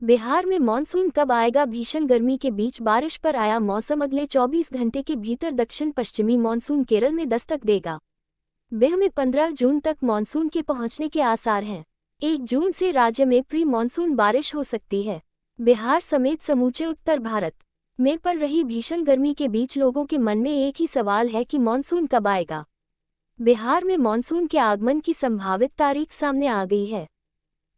बिहार में मानसून कब आएगा? भीषण गर्मी के बीच बारिश पर आया मौसम। अगले 24 घंटे के भीतर दक्षिण पश्चिमी मानसून केरल में दस्तक देगा। बिहार में 15 जून तक मानसून के पहुंचने के आसार हैं। 1 जून से राज्य में प्री मानसून बारिश हो सकती है। बिहार समेत समूचे उत्तर भारत में पड़ रही भीषण गर्मी के बीच लोगों के मन में एक ही सवाल है कि मानसून कब आएगा। बिहार में मानसून के आगमन की संभावित तारीख सामने आ गई है।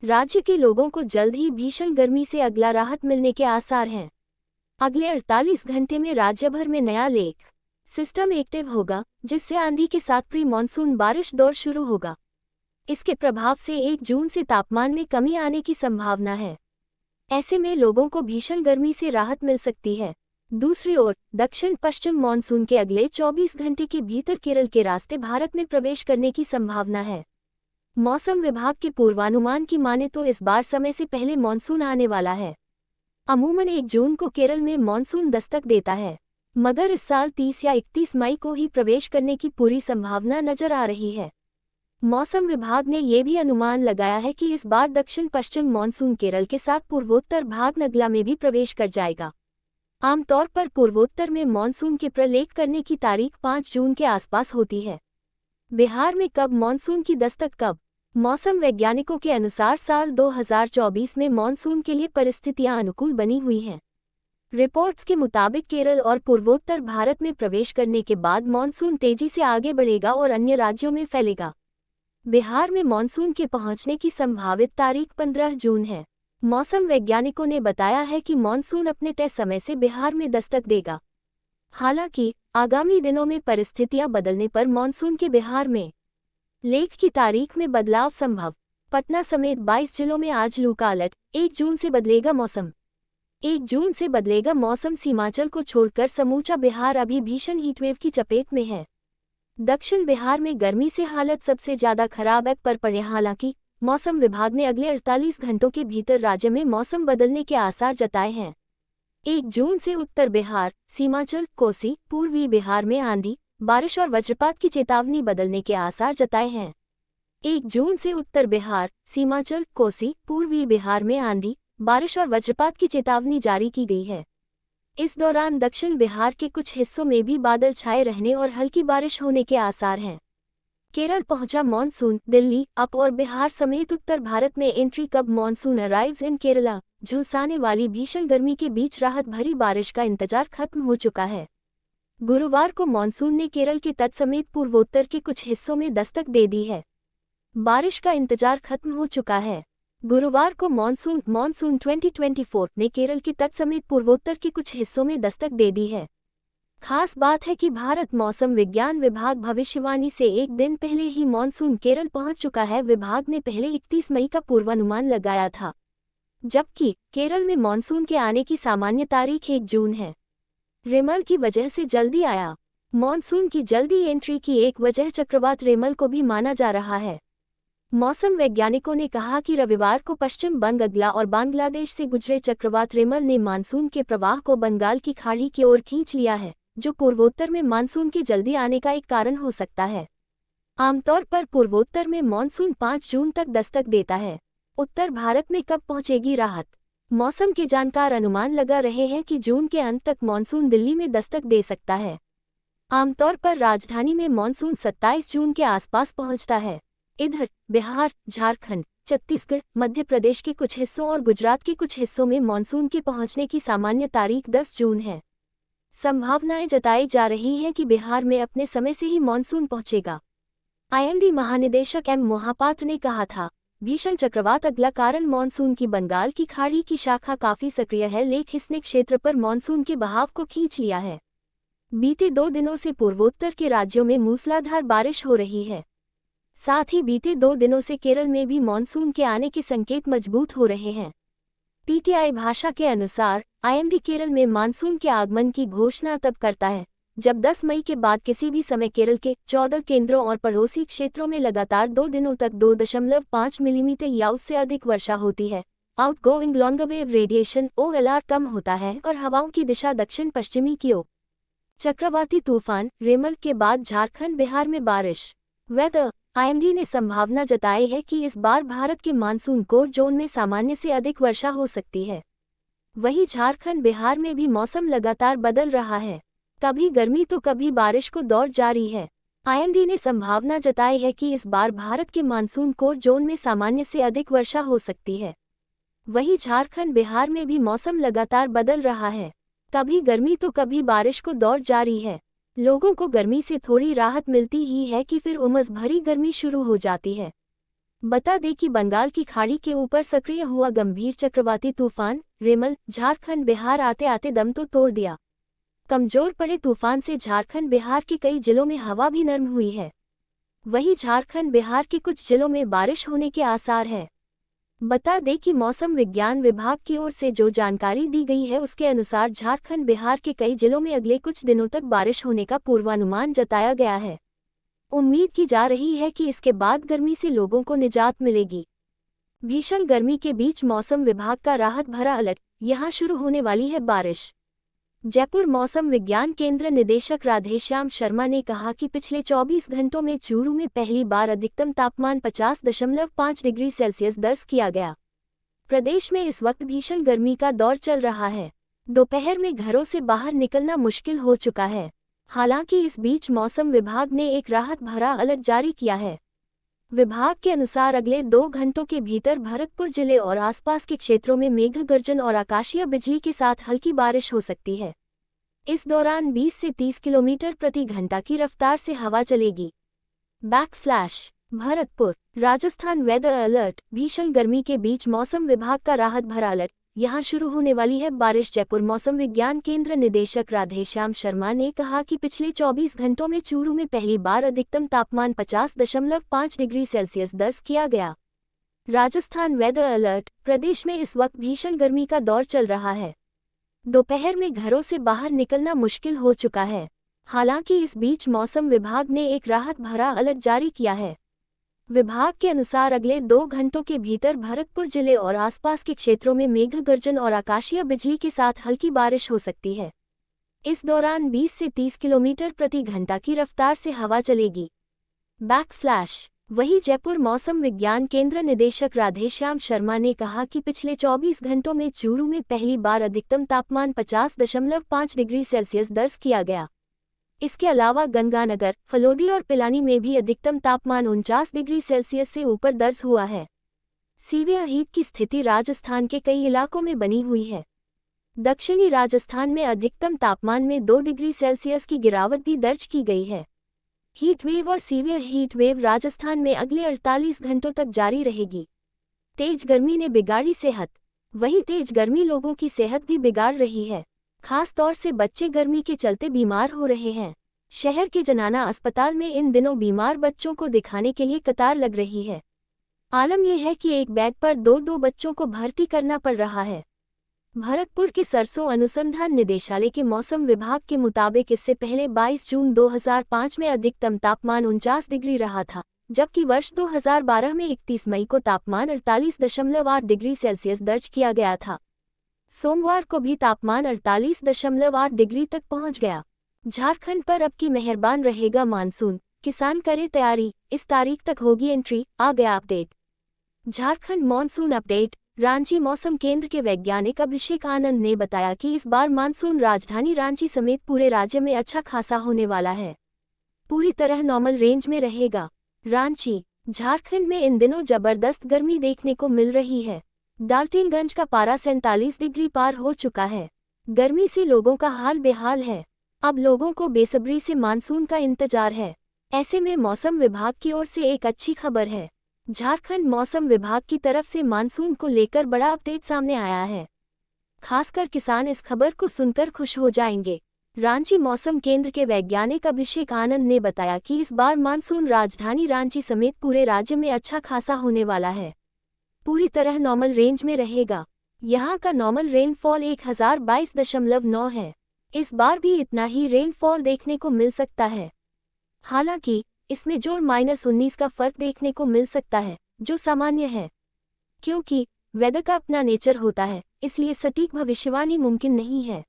राज्य के लोगों को जल्द ही भीषण गर्मी से अगला राहत मिलने के आसार हैं। अगले 48 घंटे में राज्य भर में नया लेक सिस्टम एक्टिव होगा, जिससे आंधी के साथ प्री मानसून बारिश दौर शुरू होगा। इसके प्रभाव से 1 जून से तापमान में कमी आने की संभावना है। ऐसे में लोगों को भीषण गर्मी से राहत मिल सकती है। दूसरी ओर दक्षिण पश्चिम मानसून के अगले 24 घंटे के भीतर केरल के रास्ते भारत में प्रवेश करने की संभावना है। मौसम विभाग के पूर्वानुमान की माने तो इस बार समय से पहले मानसून आने वाला है। अमूमन 1 जून को केरल में मानसून दस्तक देता है, मगर इस साल 30 या 31 मई को ही प्रवेश करने की पूरी संभावना नजर आ रही है। मौसम विभाग ने यह भी अनुमान लगाया है कि इस बार दक्षिण पश्चिम मानसून केरल के साथ पूर्वोत्तर भाग नगला में भी प्रवेश कर जाएगा। आमतौर पर पूर्वोत्तर में मानसून के प्रलेख करने की तारीख 5 जून के आसपास होती है। बिहार में कब मानसून की दस्तक? कब? मौसम वैज्ञानिकों के अनुसार साल 2024 में मानसून के लिए परिस्थितियां अनुकूल बनी हुई हैं। रिपोर्ट्स के मुताबिक केरल और पूर्वोत्तर भारत में प्रवेश करने के बाद मानसून तेजी से आगे बढ़ेगा और अन्य राज्यों में फैलेगा। बिहार में मानसून के पहुंचने की संभावित तारीख 15 जून है। मौसम वैज्ञानिकों ने बताया है कि मानसून अपने तय समय से बिहार में दस्तक देगा। हालांकि आगामी दिनों में परिस्थितियां बदलने पर मानसून के बिहार में लेख की तारीख में बदलाव संभव। पटना समेत 22 जिलों में आज लू का अलर्ट। 1 जून से बदलेगा मौसम। 1 जून से बदलेगा मौसम। सीमांचल को छोड़कर समूचा बिहार अभी भीषण हीटवेव की चपेट में है। दक्षिण बिहार में गर्मी से हालत सबसे ज्यादा खराब है पर पड़े। हालांकि मौसम विभाग ने अगले 48 घंटों के भीतर राज्य में मौसम बदलने के आसार जताए हैं। 1 जून से उत्तर बिहार, सीमांचल, कोसी, पूर्वी बिहार में आंधी, बारिश और वज्रपात की चेतावनी बदलने के आसार जताए हैं। 1 जून से उत्तर बिहार, सीमांचल, कोसी, पूर्वी बिहार में आंधी, बारिश और वज्रपात की चेतावनी जारी की गई है। इस दौरान दक्षिण बिहार के कुछ हिस्सों में भी बादल छाए रहने और हल्की बारिश होने के आसार हैं। केरल पहुंचा मानसून। दिल्ली, अप और बिहार समेत उत्तर भारत में एंट्री। कब मानसून अराइव्स इन केरला? झुलसाने वाली भीषण गर्मी के बीच राहत भरी बारिश का इंतजार खत्म हो चुका है। गुरुवार को मानसून ने केरल के तट समेत पूर्वोत्तर के कुछ हिस्सों में दस्तक दे दी है। बारिश का इंतजार खत्म हो चुका है। गुरुवार को मानसून 2024 ने केरल के तट समेत पूर्वोत्तर के कुछ हिस्सों में दस्तक दे दी है। खास बात है कि भारत मौसम विज्ञान विभाग भविष्यवाणी से 1 दिन पहले ही मानसून केरल पहुंच चुका है। विभाग ने पहले 31 मई का पूर्वानुमान लगाया था, जबकि केरल में मानसून के आने की सामान्य तारीख 1 जून है। रेमल की वजह से जल्दी आया। मानसून की जल्दी एंट्री की एक वजह चक्रवात रेमल को भी माना जा रहा है। मौसम वैज्ञानिकों ने कहा कि रविवार को पश्चिम बंगाल और बांग्लादेश से गुजरे चक्रवात रेमल ने मानसून के प्रवाह को बंगाल की खाड़ी की ओर खींच लिया है, जो पूर्वोत्तर में मानसून के जल्दी आने का एक कारण हो सकता है। आमतौर पर पूर्वोत्तर में मानसून 5 जून तक दस्तक देता है। उत्तर भारत में कब पहुंचेगी राहत? मौसम के जानकार अनुमान लगा रहे हैं कि जून के अंत तक मानसून दिल्ली में दस्तक दे सकता है। आमतौर पर राजधानी में मानसून 27 जून के आसपास पहुंचता है। इधर बिहार, झारखंड, छत्तीसगढ़, मध्य प्रदेश के कुछ हिस्सों और गुजरात के कुछ हिस्सों में मानसून के पहुंचने की सामान्य तारीख 10 जून है। संभावनाएं जताई जा रही हैं कि बिहार में अपने समय से ही मानसून पहुंचेगा। आईएमडी महानिदेशक एम मोहापात्र ने कहा था, भीषण चक्रवात अगला कारण मानसून की बंगाल की खाड़ी की शाखा काफी सक्रिय है, लेकिन इसने क्षेत्र पर मानसून के बहाव को खींच लिया है। बीते 2 दिनों से पूर्वोत्तर के राज्यों में मूसलाधार बारिश हो रही है। साथ ही बीते 2 दिनों से केरल में भी मानसून के आने के संकेत मजबूत हो रहे हैं। पीटीआई भाषा के अनुसार आईएमडी केरल में मानसून के आगमन की घोषणा तब करता है जब 10 मई के बाद किसी भी समय केरल के 14 केंद्रों और पड़ोसी क्षेत्रों में लगातार 2 दिनों तक 2.5 मिलीमीटर या उससे अधिक वर्षा होती है। Outgoing long wave radiation OLR कम होता है और हवाओं की दिशा दक्षिण पश्चिमी की ओर। चक्रवाती तूफान रेमल के बाद झारखंड बिहार में बारिश। वेदर आईएमडी ने संभावना जताई है कि इस बार भारत के मानसून कोर जोन में सामान्य से अधिक वर्षा हो सकती है। वहीं झारखंड बिहार में भी मौसम लगातार बदल रहा है, कभी गर्मी तो कभी बारिश को दौर जारी है। आईएमडी ने संभावना जताई है कि इस बार भारत के मानसून कोर जोन में सामान्य से अधिक वर्षा हो सकती है। वहीं झारखंड बिहार में भी मौसम लगातार बदल रहा है, कभी गर्मी तो कभी बारिश को दौर जारी है। लोगों को गर्मी से थोड़ी राहत मिलती ही है कि फिर उमस भरी गर्मी शुरू हो जाती है। बता दें कि बंगाल की खाड़ी के ऊपर सक्रिय हुआ गंभीर चक्रवाती तूफान रेमल झारखंड बिहार आते आते दम तो तोड़ दिया। कमजोर पड़े तूफान से झारखंड बिहार के कई जिलों में हवा भी नरम हुई है। वहीं झारखंड बिहार के कुछ जिलों में बारिश होने के आसार है। बता दें कि मौसम विज्ञान विभाग की ओर से जो जानकारी दी गई है उसके अनुसार झारखंड बिहार के कई जिलों में अगले कुछ दिनों तक बारिश होने का पूर्वानुमान जताया गया है। उम्मीद की जा रही है कि इसके बाद गर्मी से लोगों को निजात मिलेगी। भीषण गर्मी के बीच मौसम विभाग का राहत भरा अलर्ट, यहां शुरू होने वाली है बारिश। जयपुर मौसम विज्ञान केंद्र निदेशक राधेश्याम शर्मा ने कहा कि पिछले 24 घंटों में चूरू में पहली बार अधिकतम तापमान 50.5 डिग्री सेल्सियस दर्ज किया गया। प्रदेश में इस वक्त भीषण गर्मी का दौर चल रहा है। दोपहर में घरों से बाहर निकलना मुश्किल हो चुका है। हालांकि इस बीच मौसम विभाग ने एक राहत भरा अलर्ट जारी किया है। विभाग के अनुसार अगले 2 घंटों के भीतर भरतपुर जिले और आसपास के क्षेत्रों में मेघ गर्जन और आकाशीय बिजली के साथ हल्की बारिश हो सकती है। इस दौरान 20 से 30 किलोमीटर प्रति घंटा की रफ्तार से हवा चलेगी। भरतपुर राजस्थान वेदर अलर्ट, भीषण गर्मी के बीच मौसम विभाग का राहत भरा अलर्ट, यहां शुरू होने वाली है बारिश। जयपुर मौसम विज्ञान केंद्र निदेशक राधेश्याम शर्मा ने कहा कि पिछले 24 घंटों में चूरू में पहली बार अधिकतम तापमान 50.5 डिग्री सेल्सियस दर्ज किया गया। राजस्थान वेदर अलर्ट, प्रदेश में इस वक्त भीषण गर्मी का दौर चल रहा है। दोपहर में घरों से बाहर निकलना मुश्किल हो चुका है। हालांकि इस बीच मौसम विभाग ने एक राहत भरा अलर्ट जारी किया है। विभाग के अनुसार अगले 2 घंटों के भीतर भरतपुर जिले और आसपास के क्षेत्रों में मेघ गर्जन और आकाशीय बिजली के साथ हल्की बारिश हो सकती है। इस दौरान 20 से 30 किलोमीटर प्रति घंटा की रफ्तार से हवा चलेगी। वहीं जयपुर मौसम विज्ञान केंद्र निदेशक राधेश्याम शर्मा ने कहा कि पिछले 24 घंटों में चूरू में पहली बार अधिकतम तापमान 50.5 डिग्री सेल्सियस दर्ज किया गया। इसके अलावा गंगानगर, फलोदी और पिलानी में भी अधिकतम तापमान 49 डिग्री सेल्सियस से ऊपर दर्ज हुआ है। सीवियर हीट की स्थिति राजस्थान के कई इलाकों में बनी हुई है। दक्षिणी राजस्थान में अधिकतम तापमान में 2 डिग्री सेल्सियस की गिरावट भी दर्ज की गई है। हीट वेव और सीवियर हीट वेव राजस्थान में अगले 48 घंटों तक जारी रहेगी। तेज गर्मी ने बिगाड़ी सेहत, वहीं तेज गर्मी लोगों की सेहत भी बिगाड़ रही है। खास तौर से बच्चे गर्मी के चलते बीमार हो रहे हैं। शहर के जनाना अस्पताल में इन दिनों बीमार बच्चों को दिखाने के लिए कतार लग रही है। आलम यह है कि एक बेड पर 2 बच्चों को भर्ती करना पड़ रहा है। भरतपुर के सरसों अनुसंधान निदेशालय के मौसम विभाग के मुताबिक इससे पहले 22 जून 2005 में अधिकतम तापमान 49 डिग्री रहा था, जबकि वर्ष 2012 में 31 मई को तापमान 48.8 डिग्री सेल्सियस दर्ज किया गया था। सोमवार को भी तापमान 48.8 डिग्री तक पहुंच गया। झारखंड पर अब की मेहरबान रहेगा मानसून, किसान करे तैयारी, इस तारीख तक होगी एंट्री, आ गया update. Jharkhand monsoon update. Ranchi मौसम केंद्र के वैज्ञानिक अभिषेक आनंद ने बताया कि इस बार मानसून राजधानी रांची समेत पूरे राज्य में अच्छा खासा होने वाला है, पूरी तरह नॉर्मल रेंज में रहेगा। रांची, झारखंड में इन दिनों जबरदस्त गर्मी देखने को मिल रही है। डाल्टनगंज का पारा 47 डिग्री पार हो चुका है। गर्मी से लोगों का हाल बेहाल है। अब लोगों को बेसब्री से मानसून का इंतजार है। ऐसे में मौसम विभाग की ओर से एक अच्छी खबर है। झारखंड मौसम विभाग की तरफ से मानसून को लेकर बड़ा अपडेट सामने आया है। खासकर किसान इस खबर को सुनकर खुश हो जाएंगे। रांची मौसम केंद्र के वैज्ञानिक अभिषेक आनंद ने बताया कि इस बार मानसून राजधानी रांची समेत पूरे राज्य में अच्छा खासा होने वाला है, पूरी तरह नॉर्मल रेंज में रहेगा। यहाँ का नॉर्मल रेनफॉल 1022.9 है। इस बार भी इतना ही रेनफॉल देखने को मिल सकता है। हालांकि इसमें जोर -19 का फर्क देखने को मिल सकता है, जो सामान्य है, क्योंकि वेदर का अपना नेचर होता है, इसलिए सटीक भविष्यवाणी मुमकिन नहीं है।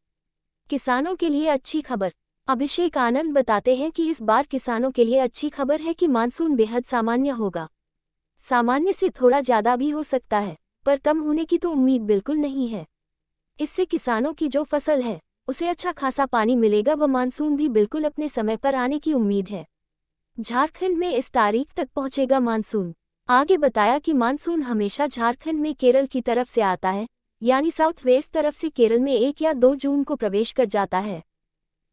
किसानों के लिए अच्छी खबर, अभिषेक आनंद बताते हैं कि इस बार किसानों के लिए अच्छी खबर है कि मानसून बेहद सामान्य होगा। सामान्य से थोड़ा ज़्यादा भी हो सकता है, पर कम होने की तो उम्मीद बिल्कुल नहीं है। इससे किसानों की जो फसल है उसे अच्छा खासा पानी मिलेगा व मानसून भी बिल्कुल अपने समय पर आने की उम्मीद है। झारखंड में इस तारीख तक पहुंचेगा मानसून। आगे बताया कि मानसून हमेशा झारखंड में केरल की तरफ से आता है, यानी साउथ वेस्ट तरफ से केरल में 1 या 2 जून को प्रवेश कर जाता है।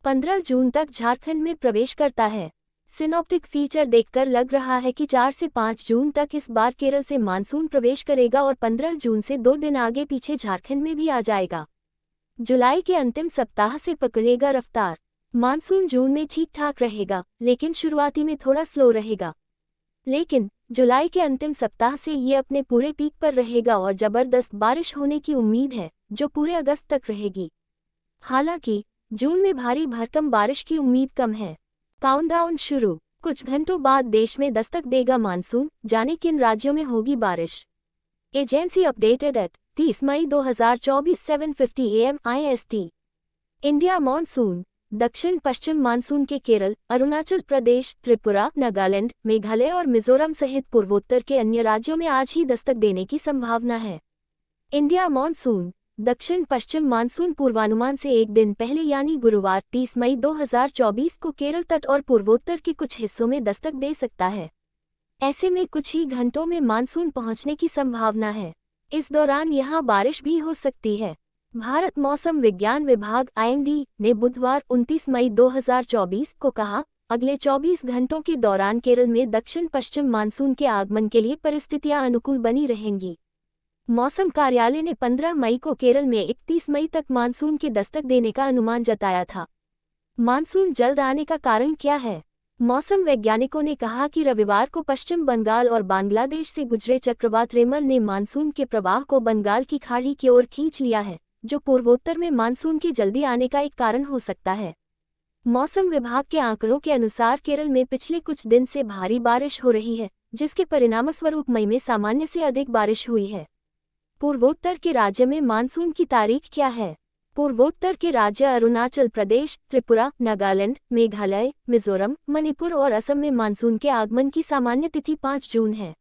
15 जून तक झारखंड में प्रवेश करता है। सिनॉप्टिक फीचर देखकर लग रहा है कि 4 से 5 जून तक इस बार केरल से मानसून प्रवेश करेगा और 15 जून से 2 दिन आगे पीछे झारखंड में भी आ जाएगा। जुलाई के अंतिम सप्ताह से पकड़ेगा रफ्तार। मानसून जून में ठीक ठाक रहेगा, लेकिन शुरुआती में थोड़ा स्लो रहेगा। लेकिन जुलाई के अंतिम सप्ताह से ये अपने पूरे पीक पर रहेगा और जबरदस्त बारिश होने की उम्मीद है, जो पूरे अगस्त तक रहेगी। हालांकि जून में भारी भरकम बारिश की उम्मीद कम है। काउंटडाउन शुरू। कुछ घंटों बाद देश में दस्तक देगा मानसून, जाने किन राज्यों में होगी बारिश। एजेंसी अपडेटेड एट 30 मई 2024 7:50 AM IST। India monsoon. दक्षिण पश्चिम मानसून के केरल, अरुणाचल प्रदेश, त्रिपुरा, नागालैंड, मेघालय और मिजोरम सहित पूर्वोत्तर के अन्य राज्यों में आज ही दस्तक देने की संभावना है। India monsoon. दक्षिण पश्चिम मानसून पूर्वानुमान से एक दिन पहले यानी गुरुवार 30 मई 2024 को केरल तट और पूर्वोत्तर के कुछ हिस्सों में दस्तक दे सकता है। ऐसे में कुछ ही घंटों में मानसून पहुंचने की संभावना है। इस दौरान यहां बारिश भी हो सकती है। भारत मौसम विज्ञान विभाग IMD ने बुधवार 29 मई 2024 को कहा, अगले 24 घंटों के दौरान केरल में दक्षिण पश्चिम मानसून के आगमन के लिए परिस्थितियां अनुकूल बनी रहेंगी। मौसम कार्यालय ने 15 मई को केरल में 31 मई तक मानसून के दस्तक देने का अनुमान जताया था। मानसून जल्द आने का कारण क्या है? मौसम वैज्ञानिकों ने कहा कि रविवार को पश्चिम बंगाल और बांग्लादेश से गुजरे चक्रवात रेमल ने मानसून के प्रवाह को बंगाल की खाड़ी की ओर खींच लिया है, जो पूर्वोत्तर में मानसून के जल्दी आने का एक कारण हो सकता है। मौसम विभाग के आंकड़ों के अनुसार केरल में पिछले कुछ दिन से भारी बारिश हो रही है, जिसके परिणामस्वरूप मई में सामान्य से अधिक बारिश हुई है। पूर्वोत्तर के राज्य में मानसून की तारीख क्या है? पूर्वोत्तर के राज्य अरुणाचल प्रदेश, त्रिपुरा, नागालैंड, मेघालय, मिजोरम, मणिपुर और असम में मानसून के आगमन की सामान्य तिथि 5 जून है।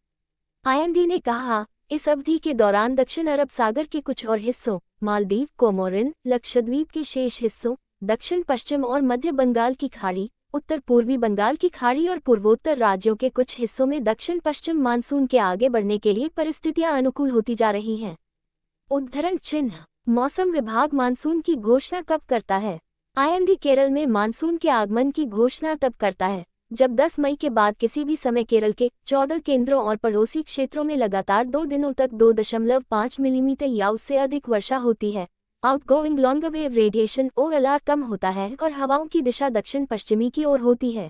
IMD ने कहा, इस अवधि के दौरान दक्षिण अरब सागर के कुछ और हिस्सों, मालदीव, कोमोरिन, लक्षद्वीप के शेष हिस्सों, दक्षिण पश्चिम और मध्य बंगाल की खाड़ी, उत्तर पूर्वी बंगाल की खाड़ी और पूर्वोत्तर राज्यों के कुछ हिस्सों में दक्षिण पश्चिम मानसून के आगे बढ़ने के लिए परिस्थितियां अनुकूल होती जा रही हैं। उद्धरण चिन्ह। मौसम विभाग मानसून की घोषणा कब करता है? IMD केरल में मानसून के आगमन की घोषणा तब करता है जब 10 मई के बाद किसी भी समय केरल के 14 केंद्रों और पड़ोसी क्षेत्रों में लगातार 2 दिनों तक 2.5 मिलीमीटर या उससे अधिक वर्षा होती है, outgoing long wave radiation OLR कम होता है और हवाओं की दिशा दक्षिण पश्चिमी की ओर होती है।